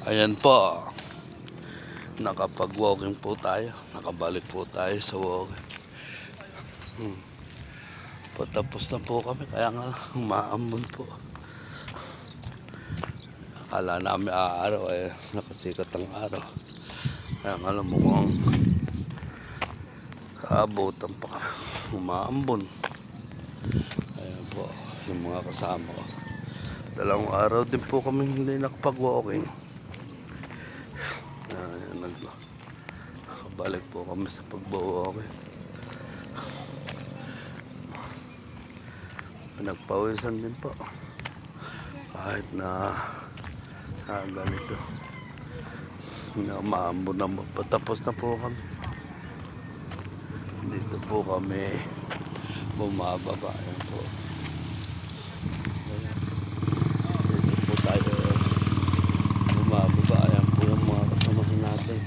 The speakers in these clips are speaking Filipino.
Ayan po, nakapag-walking po tayo, nakabalik po tayo sa walking. Patapos na po kami, kaya nga umaambon po. Akala namin araw nakasikat ang araw. Kaya nga lang mukhang abutan pa ka, umaambon. Ayan po, yung mga kasama ko. Dalawang araw din po kami hindi nakapag-walking. Nakabalik po kami sa pag-walking. Pinagpawisan din po. Kahit na ganito. Maambon na patapos na po kami. Dito po kami bumababa. Ayan po. Dito po tayo bumababa. Ayan po yung mga kasamahan natin.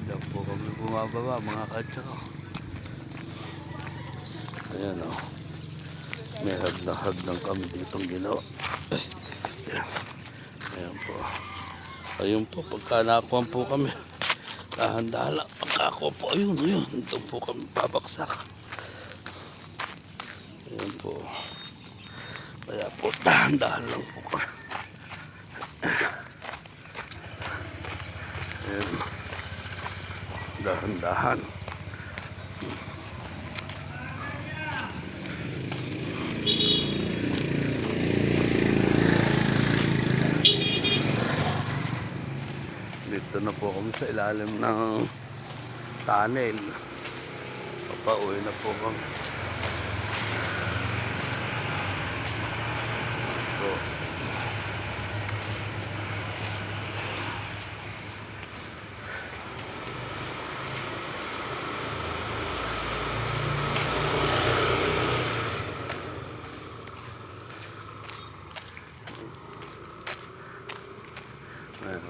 Ayan po kami bumababa, mga katsaka. Ayan o. May haglang kami ditong ginawa. Ayan po. Ayun po, pagka nakuhan po kami, dahan-dahan lang. Pagkakuha po, ayun. Ito po kami babaksak. Ayan po. Kaya po, dahan-dahan lang po kami. Ayan. Dahan-dahan. Dito na po kami sa ilalim ng tunnel. Papauwi na po kami. So,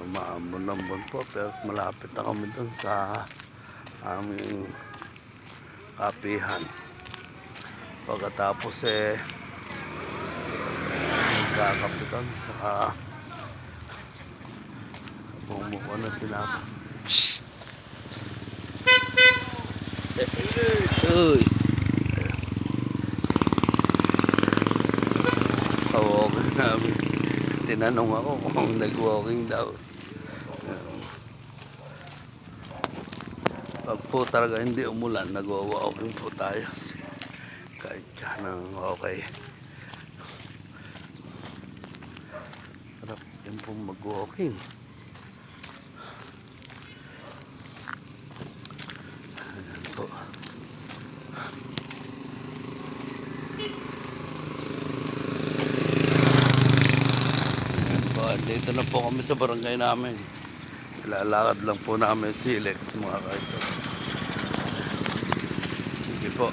maambon-ambon po, pero malapit na kami dun sa aming kapihan. Pagkatapos magkakapitan saka bumuko na sila. Uy! Ka-walking namin. Tinanong ako kung nag-walking daw. Pag po talaga hindi umulan, nag-walking po tayo. Kahit nang okay. Sarap din po mag-walking. Ayan po. Dito na po kami sa barangay namin. Lalakad lang po namin si Lex, mga kaito. Sige po.